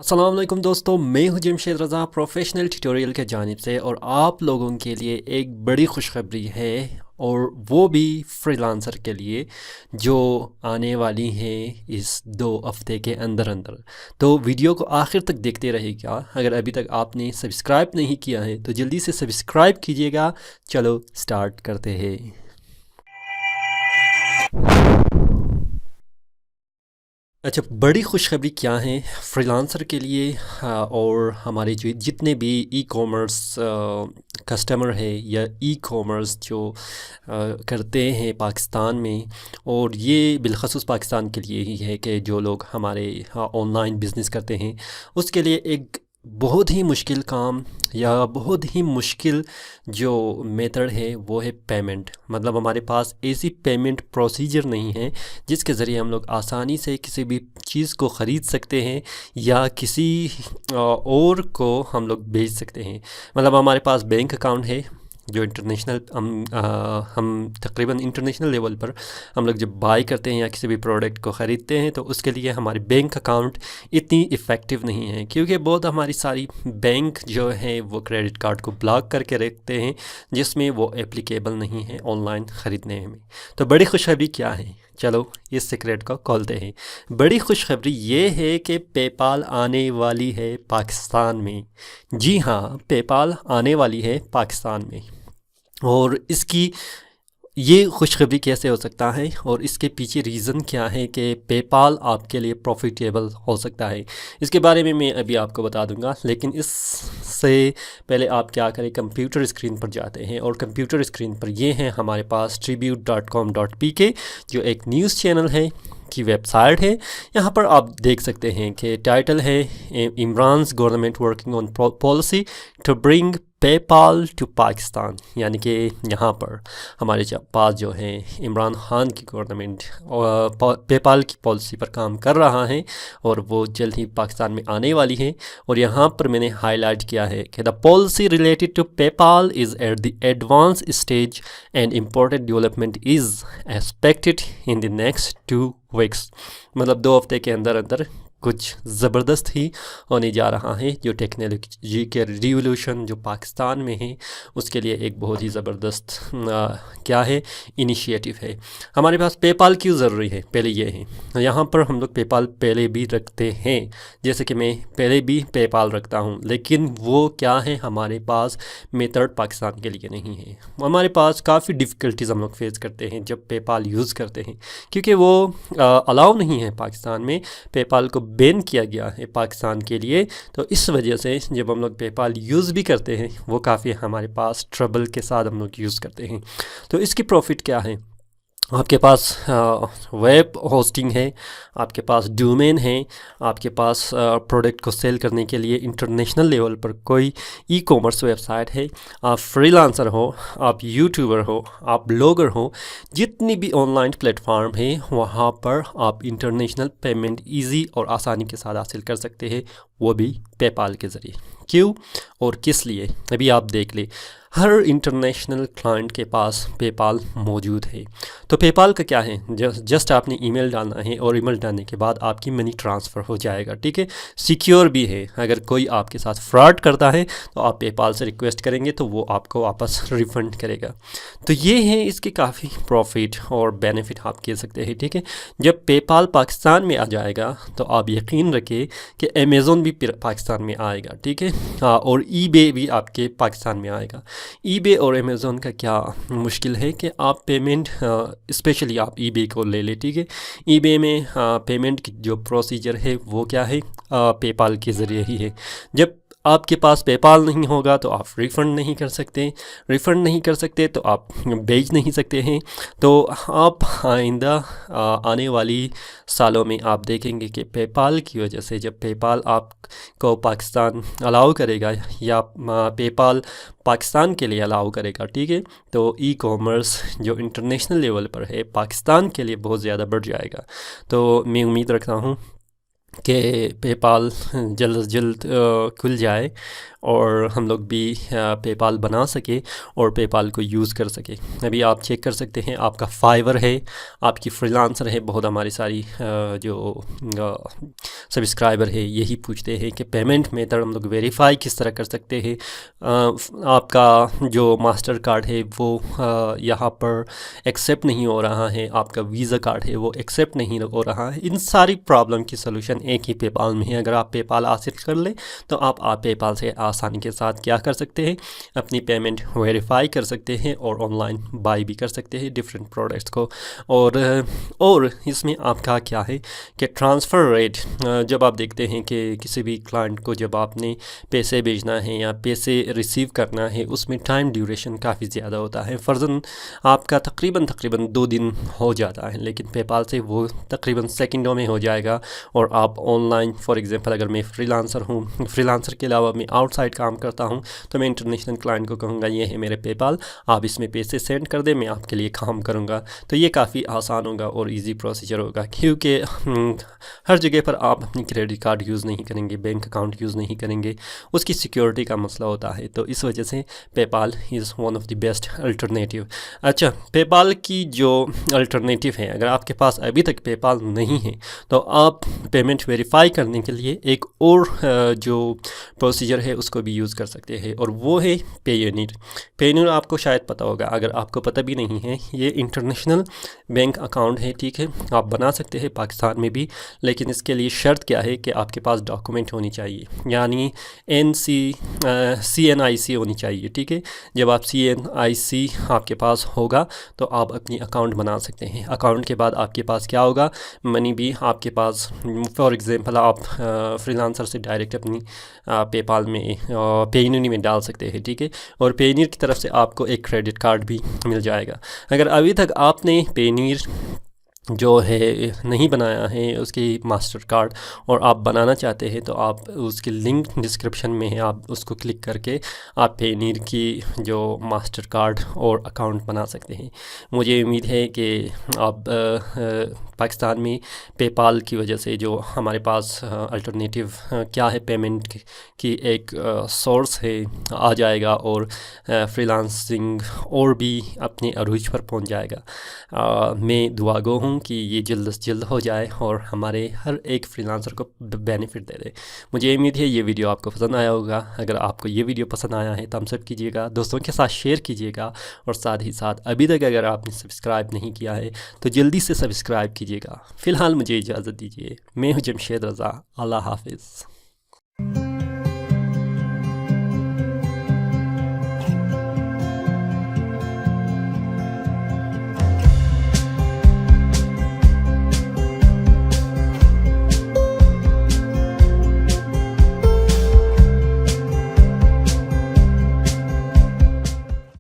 अस्सलाम वालेकुम दोस्तों, मैं हूं जमशेद रज़ा प्रोफेशनल ट्यूटोरियल के जानिब से और आप लोगों के लिए एक बड़ी खुशखबरी है और वो भी फ्रीलांसर के लिए जो आने वाली है इस 2 हफ्ते के अंदर अंदर। तो वीडियो को आखिर तक देखते रहिएगा। अगर अभी तक आपने सब्सक्राइब नहीं किया है तो जल्दी से सब्सक्राइब कीजिएगा। चलो स्टार्ट करते हैं। अच्छा, बड़ी खुशखबरी क्या है फ्रीलांसर के लिए। और हमारे जो जितने भी ई कॉमर्स कस्टमर है या ई कॉमर्स जो करते हैं पाकिस्तान में, और ये बिलखसूस पाकिस्तान के लिए ही है कि जो लोग हमारे ऑनलाइन बिज़नेस करते हैं उसके लिए एक बहुत ही मुश्किल काम या बहुत ही मुश्किल जो मेथड है वो है पेमेंट। मतलब हमारे पास ऐसी पेमेंट प्रोसीजर नहीं है जिसके ज़रिए हम लोग आसानी से किसी भी चीज़ को ख़रीद सकते हैं या किसी और को हम लोग भेज सकते हैं। मतलब हमारे पास बैंक अकाउंट है जो इंटरनेशनल हम तकरीबन इंटरनेशनल लेवल पर हम लोग जब बाई करते हैं या किसी भी प्रोडक्ट को ख़रीदते हैं तो उसके लिए हमारी बैंक अकाउंट इतनी इफ़ेक्टिव नहीं है, क्योंकि बहुत हमारी सारी बैंक जो है वो क्रेडिट कार्ड को ब्लॉक करके रखते हैं जिसमें वो एप्लीकेबल नहीं है ऑनलाइन ख़रीदने में। तो बड़ी खुशखबरी क्या है, चलो इस सीक्रेट को खोलते हैं। बड़ी खुशखबरी ये है कि पेपाल आने वाली है पाकिस्तान में। जी हाँ, पेपाल आने वाली है पाकिस्तान में। और इसकी ये खुशखबरी कैसे हो सकता है और इसके पीछे रीज़न क्या है कि पेपाल आपके लिए प्रॉफिटेबल हो सकता है, इसके बारे में मैं अभी आपको बता दूंगा। लेकिन इससे पहले आप क्या करें, कंप्यूटर स्क्रीन पर जाते हैं और कंप्यूटर स्क्रीन पर ये है हमारे पास tribute.com.pk जो एक न्यूज़ चैनल है की वेबसाइट है। यहाँ पर आप देख सकते हैं कि टाइटल है Imran's government working on policy to bring PayPal to Pakistan. यानी कि यहाँ पर हमारे पास जो है इमरान खान की गवर्नमेंट पेपाल की पॉलिसी पर काम कर रहा है और वो जल्द ही पाकिस्तान में आने वाली है। और यहाँ पर मैंने हाईलाइट किया है कि the policy related to PayPal is at the advance stage and important development is expected in the next 2 weeks. मतलब 2 हफ्ते के अंदर अंदर कुछ ज़बरदस्त ही होने जा रहा है। जो टेक्नोलॉजी के रिवोल्यूशन जो पाकिस्तान में है उसके लिए एक बहुत ही ज़बरदस्त क्या है इनिशिएटिव है। हमारे पास पेपाल क्यों ज़रूरी है, पहले ये है। यहाँ पर हम लोग पेपाल पहले भी रखते हैं, जैसे कि मैं पहले भी पेपाल रखता हूँ, लेकिन वो क्या है हमारे पास मेथड पाकिस्तान के लिए नहीं है। हमारे पास काफ़ी डिफ़िकल्टीज़ हम लोग फेस करते हैं जब पेपाल यूज़ करते हैं, क्योंकि वो अलाउ नहीं है पाकिस्तान में। पेपाल को बैन किया गया है पाकिस्तान के लिए। तो इस वजह से जब हम लोग पेपाल यूज़ भी करते हैं वो काफ़ी हमारे पास ट्रबल के साथ हम लोग यूज़ करते हैं। तो इसकी प्रॉफिट क्या है, आपके पास वेब होस्टिंग है, आपके पास डोमेन है, आपके पास प्रोडक्ट को सेल करने के लिए इंटरनेशनल लेवल पर कोई ई कॉमर्स वेबसाइट है, आप फ्रीलांसर हो, आप यूट्यूबर हो, आप ब्लॉगर हो, जितनी भी ऑनलाइन प्लेटफॉर्म है वहाँ पर आप इंटरनेशनल पेमेंट इजी और आसानी के साथ हासिल कर सकते हैं, वो भी पेपाल के ज़रिए। क्यों और किस लिए, अभी आप देख लें। हर इंटरनेशनल क्लाइंट के पास पेपाल मौजूद है। तो पेपाल का क्या है, जस्ट आपने ईमेल डालना है और ईमेल डालने के बाद आपकी मनी ट्रांसफ़र हो जाएगा, ठीक है। सिक्योर भी है, अगर कोई आपके साथ फ्रॉड करता है तो आप पेपाल से रिक्वेस्ट करेंगे तो वो आपको वापस रिफ़ंड करेगा। तो ये है इसके काफ़ी प्रॉफिट और बेनिफिट आप कह सकते हैं, ठीक है। जब पेपाल पाकिस्तान में आ जाएगा तो आप यकीन रखें कि अमेज़ॉन भी पाकिस्तान में आएगा, ठीक है। और ईबे भी आपके पाकिस्तान में आएगा। ईबे और अमेज़ॉन का क्या मुश्किल है कि आप पेमेंट स्पेशली आप ईबे को ले लें, ठीक है। ईबे में पेमेंट की जो प्रोसीजर है वो क्या है, पेपाल के ज़रिए ही है। जब आपके पास पेपाल नहीं होगा तो आप रिफ़ंड नहीं कर सकते, रिफ़ंड नहीं कर सकते तो आप भेज नहीं सकते हैं। तो आप आइंदा आने वाली सालों में आप देखेंगे कि पेपाल की वजह से, जब पेपाल आपको पाकिस्तान अलाउ करेगा या पेपाल पाकिस्तान के लिए अलाउ करेगा, ठीक है, तो ई कॉमर्स जो इंटरनेशनल लेवल पर है पाकिस्तान के लिए बहुत ज़्यादा बढ़ जाएगा। तो मैं उम्मीद रखता हूँ कि पेपाल जल्द से जल्द खुल जाए और हम लोग भी पेपाल बना सके और पेपाल को यूज़ कर सके। अभी आप चेक कर सकते हैं, आपका फाइवर है, आपकी फ्रीलांसर है, बहुत हमारी सारी जो सब्सक्राइबर है यही पूछते हैं कि पेमेंट मेथड हम लोग वेरीफाई किस तरह कर सकते हैं। आपका जो मास्टर कार्ड है वो यहाँ पर एक्सेप्ट नहीं हो रहा है, आपका वीज़ा कार्ड है वो एक्सेप्ट नहीं हो रहा है। इन सारी प्रॉब्लम की सलूशन एक ही पेपाल में है। अगर आप पेपाल हासिल कर लें तो आप पेपाल से आसानी के साथ क्या कर सकते हैं, अपनी पेमेंट वेरीफाई कर सकते हैं और ऑनलाइन बाई भी कर सकते हैं डिफरेंट प्रोडक्ट्स को। और इसमें आपका क्या है कि ट्रांसफ़र रेट, जब आप देखते हैं कि किसी भी क्लाइंट को जब आपने पैसे भेजना है या पैसे रिसीव करना है, उसमें टाइम ड्यूरेशन काफ़ी ज़्यादा होता है। फ़र्ज़न आपका तकरीबन 2 दिन हो जाता है, लेकिन पेपाल से वो तकरीबन सेकंडों में हो जाएगा। और आप ऑनलाइन, फॉर एग्ज़ाम्पल अगर मैं फ्रीलांसर हूँ, फ्रीलांसर के अलावा मैं आउटसाइड काम करता हूँ, तो मैं इंटरनेशनल क्लाइंट को कहूँगा ये है मेरे पेपाल, आप इसमें पैसे सेंड कर दें, मैं आपके लिए काम करूँगा। तो ये काफ़ी आसान होगा और ईज़ी प्रोसीजर होगा, क्योंकि हर जगह पर आप अपनी क्रेडिट कार्ड यूज़ नहीं करेंगे, बैंक अकाउंट यूज़ नहीं करेंगे, उसकी सिक्योरिटी का मसला होता है। तो इस वजह से PayPal is one of the best alternative. अच्छा, पेपाल की जो अल्टरनेटिव है, अगर आपके पास अभी तक पेपाल नहीं है तो आप पेमेंट वेरीफाई करने के लिए एक और जो प्रोसीजर है उसको भी यूज़ कर सकते हैं, और वो है पेयोनीर। पेयोनीर आपको शायद पता होगा, अगर आपको पता भी नहीं है, ये इंटरनेशनल बैंक अकाउंट है, ठीक है, आप बना सकते हैं पाकिस्तान में भी, लेकिन इसके लिए शर्त क्या है कि आपके पास डॉक्यूमेंट होनी चाहिए, यानी CNIC होनी चाहिए, ठीक है। जब आप CNIC आपके पास होगा तो आप अपनी अकाउंट बना सकते हैं। अकाउंट के बाद आपके पास क्या होगा, मनी भी आपके पास, फॉर एग्ज़ाम्पल आप फ्रीलांसर से डायरेक्ट अपनी पेपाल में पेयूनी में डाल सकते हैं, ठीक है। और पेयूनी की तरफ से आपको एक क्रेडिट कार्ड भी मिल जाएगा। अगर अभी तक आपने पेयूनी जो है नहीं बनाया है उसकी मास्टर कार्ड, और आप बनाना चाहते हैं, तो आप उसकी लिंक डिस्क्रिप्शन में है, आप उसको क्लिक करके आप पेनीर की जो मास्टर कार्ड और अकाउंट बना सकते हैं। मुझे उम्मीद है कि आप पाकिस्तान में पेपाल की वजह से जो हमारे पास अल्टरनेटिव क्या है पेमेंट की एक सोर्स है आ जाएगा, और फ्रीलांसिंग और भी अपने अरूज पर पहुंच जाएगा। मैं दुआ गो हूँ कि ये जल्द से जल्द हो जाए और हमारे हर एक फ्रीलांसर को बेनिफिट दे दे। मुझे उम्मीद है ये वीडियो आपको पसंद आया होगा। अगर आपको ये वीडियो पसंद आया है थम्स अप कीजिएगा, दोस्तों के साथ शेयर कीजिएगा, और साथ ही साथ अभी तक अगर आपने सब्सक्राइब नहीं किया है तो जल्दी से सब्सक्राइब कीजिएगा। फ़िलहाल मुझे इजाज़त दीजिए। मैं हूँ जमशेद रज़ा। अल्लाह हाफिज़।